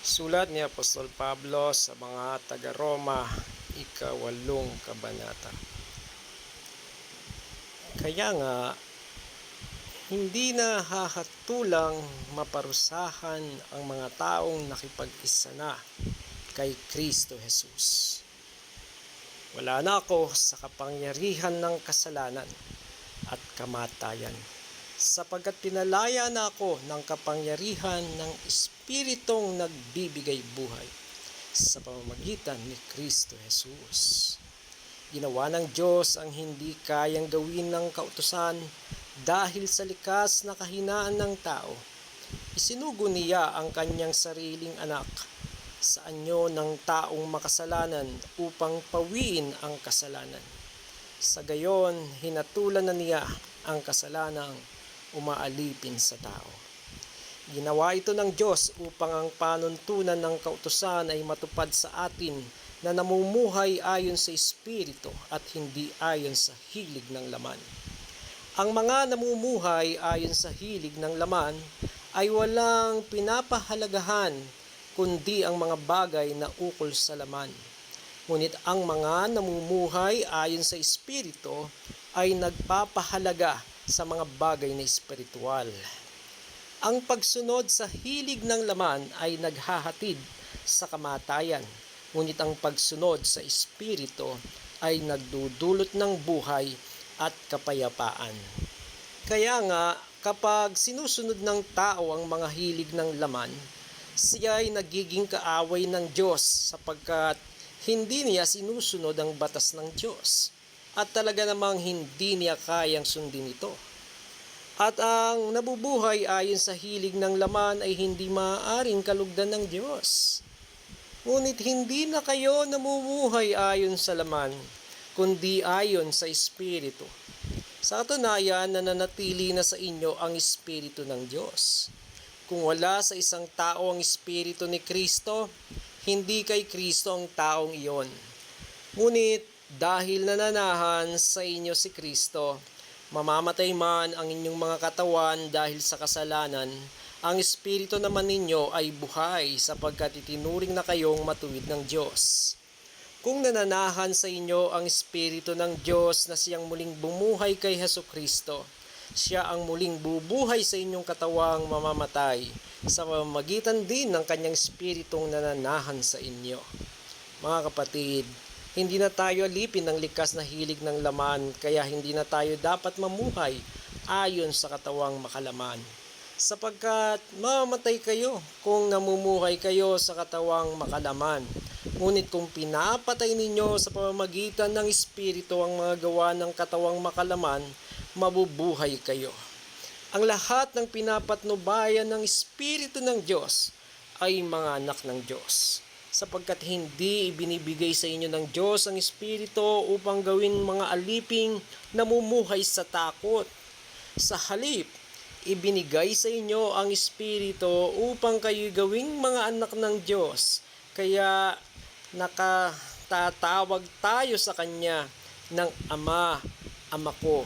Sulat ni Apostol Pablo sa mga taga-Roma, ika-8 kabanata. Kaya nga, hindi na hahatulang maparusahan ang mga taong nakipag-isa na kay Kristo Jesus. Wala na ako sa kapangyarihan ng kasalanan at kamatayan, sapagkat pinalaya na ako ng kapangyarihan ng Espiritong nagbibigay buhay sa pamamagitan ni Kristo Jesus. Ginawa ng Diyos ang hindi kayang gawin ng kautusan dahil sa likas na kahinaan ng tao. Isinugo niya ang kanyang sariling anak sa anyo ng taong makasalanan upang pawiin ang kasalanan. Sa gayon, hinatulan na niya ang kasalanang umaalipin sa tao. Ginawa ito ng Diyos upang ang panuntunan ng kautusan ay matupad sa atin na namumuhay ayon sa Espiritu at hindi ayon sa hilig ng laman. Ang mga namumuhay ayon sa hilig ng laman ay walang pinapahalagahan kundi ang mga bagay na ukol sa laman. Ngunit ang mga namumuhay ayon sa Espiritu ay nagpapahalaga sa mga bagay na espiritual. Ang pagsunod sa hilig ng laman ay naghahatid sa kamatayan, ngunit ang pagsunod sa Espiritu ay nagdudulot ng buhay at kapayapaan. Kaya nga, kapag sinusunod ng tao ang mga hilig ng laman, siya ay nagiging kaaway ng Diyos sapagkat hindi niya sinusunod ang batas ng Diyos at talaga namang hindi niya kayang sundin ito. At ang nabubuhay ayon sa hilig ng laman ay hindi maaaring kalugdan ng Diyos. Ngunit hindi na kayo namumuhay ayon sa laman, kundi ayon sa Espiritu. Sa katunayan, nananatili na sa inyo ang Espiritu ng Diyos. Kung wala sa isang tao ang Espiritu ni Kristo, hindi kay Kristo ang taong iyon. Ngunit dahil nananahan sa inyo si Kristo, mamamatay man ang inyong mga katawan dahil sa kasalanan, ang Espiritu naman ninyo ay buhay sapagkat itinuring na kayong matuwid ng Diyos. Kung nananahan sa inyo ang Espiritu ng Diyos na siyang muling bumuhay kay Hesukristo, siya ang muling bubuhay sa inyong katawang mamamatay sa pamamagitan din ng kanyang Espiritong nananahan sa inyo. Mga kapatid, hindi na tayo alipin ng likas na hilig ng laman, kaya hindi na tayo dapat mamuhay ayon sa katawang makalaman. Sapagkat mamamatay kayo kung namumuhay kayo sa katawang makalaman. Ngunit kung pinapatay ninyo sa pamamagitan ng Espiritu ang mga gawa ng katawang makalaman, mabubuhay kayo. Ang lahat ng pinapatnubayan ng Espiritu ng Diyos ay mga anak ng Diyos. Sapagkat hindi ibinibigay sa inyo ng Diyos ang Espiritu upang gawin mga aliping namumuhay sa takot. Sa halip, ibinigay sa inyo ang Espiritu upang kayo'y gawing mga anak ng Diyos. Kaya nakatatawag tayo sa Kanya ng Ama, Ama ko.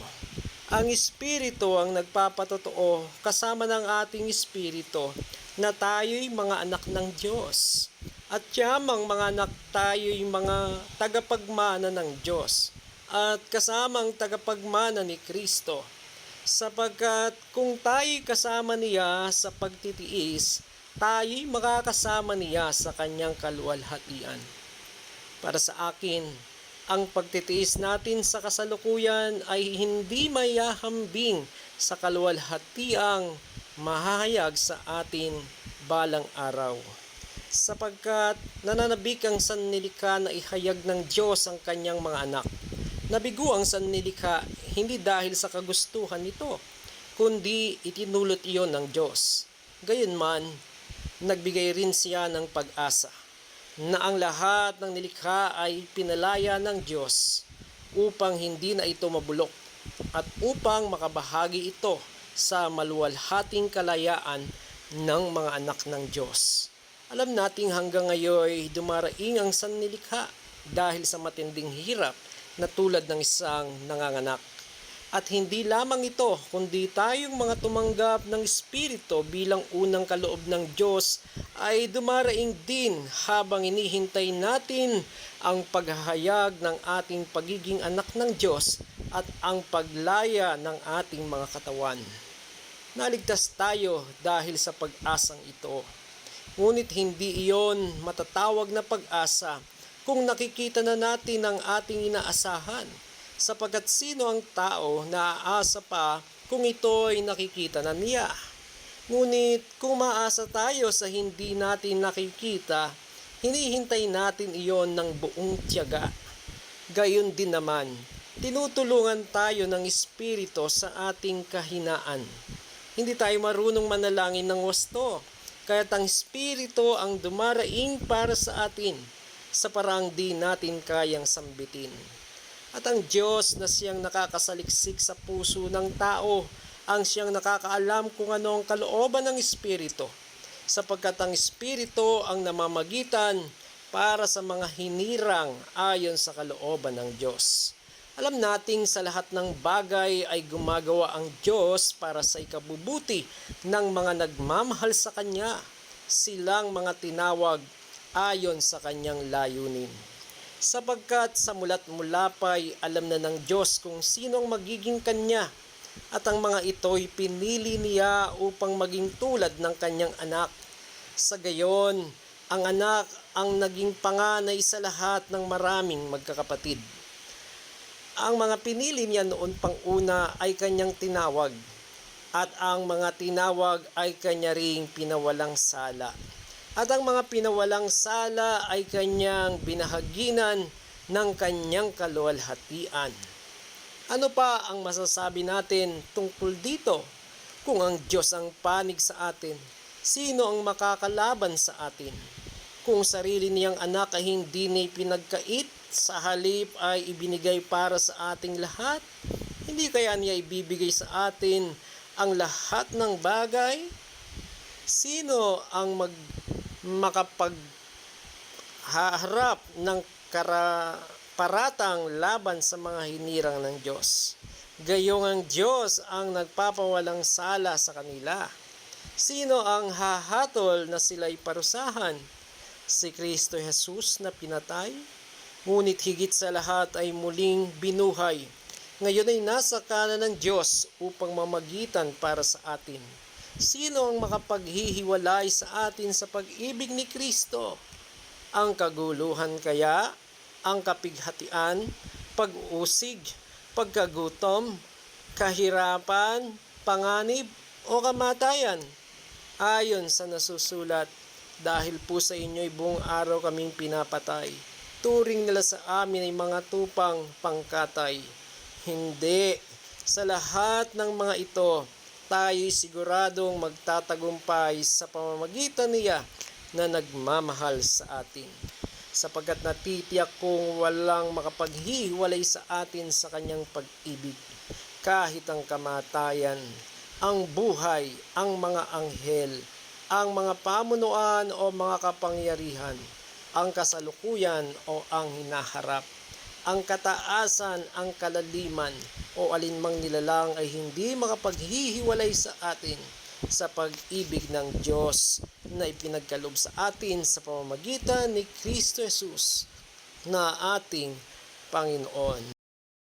Ang Espiritu ang nagpapatotoo kasama ng ating Espiritu na tayo'y mga anak ng Diyos. At yamang mga anak tayo'y mga tagapagmana ng Diyos at kasamang tagapagmana ni Kristo. Sapagkat kung tayo'y kasama niya sa pagtitiis, tayo'y makakasama niya sa kanyang kaluwalhatian. Para sa akin, ang pagtitiis natin sa kasalukuyan ay hindi mayahambing sa kaluwalhatiang mahahayag sa atin balang araw. Sapagkat nananabik ang sannilikha na ihayag ng Diyos ang kanyang mga anak. Nabigo ang sannilikha hindi dahil sa kagustuhan nito, kundi itinulot iyon ng Diyos. Gayunman, nagbigay rin siya ng pag-asa na ang lahat ng nilikha ay pinalaya ng Diyos upang hindi na ito mabulok at upang makabahagi ito sa maluwalhating kalayaan ng mga anak ng Diyos. Alam nating hanggang ngayon dumaraing ang sannilikha dahil sa matinding hirap na tulad ng isang nanganganak. At hindi lamang ito, kundi tayong mga tumanggap ng Espiritu bilang unang kaloob ng Diyos ay dumaraing din habang inihintay natin ang paghahayag ng ating pagiging anak ng Diyos at ang paglaya ng ating mga katawan. Naligtas tayo dahil sa pag-asang ito. Ngunit hindi iyon matatawag na pag-asa kung nakikita na natin ang ating inaasahan, sapagkat sino ang tao na aasa pa kung ito ay nakikita na niya? Ngunit kung maasa tayo sa hindi natin nakikita, hinihintay natin iyon ng buong tiyaga. Gayon din naman, tinutulungan tayo ng Espiritu sa ating kahinaan. Hindi tayo marunong manalangin ng wasto, kaya't ang Espiritu ang dumaraing para sa atin sa paraang di natin kayang sambitin. At ang Diyos na siyang nakakasaliksik sa puso ng tao, ang siyang nakakaalam kung ano ang kalooban ng Espiritu, sapagkat ang Espiritu ang namamagitan para sa mga hinirang ayon sa kalooban ng Diyos. Alam nating sa lahat ng bagay ay gumagawa ang Diyos para sa ikabubuti ng mga nagmamahal sa Kanya, silang mga tinawag ayon sa Kanyang layunin. Sapagkat sa mulat mula pa'y alam na ng Diyos kung sino ang magiging Kanya, at ang mga ito'y pinili niya upang maging tulad ng Kanyang anak. Sa gayon, ang anak ang naging panganay sa lahat ng maraming magkakapatid. Ang mga pinili niya noon pang una ay Kanyang tinawag, at ang mga tinawag ay Kanya ring pinawalang sala. At ang mga pinawalang sala ay Kanyang binahaginan ng Kanyang kaluwalhatian. Ano pa ang masasabi natin tungkol dito? Kung ang Diyos ang panig sa atin, sino ang makakalaban sa atin? Kung sarili niyang anak ay hindi niya pinagkait, sa halip ay ibinigay para sa ating lahat, hindi kaya niya ibibigay sa atin ang lahat ng bagay? Sino ang makapagharap ng paratang laban sa mga hinirang ng Diyos? Gayong ang Diyos ang nagpapawalang sala sa kanila. Sino ang hahatol na sila'y parusahan? Si Kristo Jesus na pinatay, ngunit higit sa lahat ay muling binuhay. Ngayon ay nasa kanan ng Diyos upang mamagitan para sa atin. Sino ang makapaghihiwalay sa atin sa pag-ibig ni Kristo? Ang kaguluhan kaya, ang kapighatian, pag-uusig, pagkagutom, kahirapan, panganib, o kamatayan? Ayon sa nasusulat, dahil po sa inyo'y buong araw kaming pinapatay, turing nila sa amin ay mga tupang pangkatay. Hindi, sa lahat ng mga ito, tayo'y siguradong magtatagumpay sa pamamagitan niya na nagmamahal sa atin. Sapagkat natitiyak kong walang makapaghiwalay sa atin sa Kanyang pag-ibig. Kahit ang kamatayan, ang buhay, ang mga anghel, ang mga pamunuan o mga kapangyarihan, ang kasalukuyan o ang hinaharap, ang kataasan, ang kalaliman, o alinmang nilalang ay hindi makapaghihiwalay sa atin sa pag-ibig ng Diyos na ipinagkaloob sa atin sa pamamagitan ni Kristo Jesus na ating Panginoon.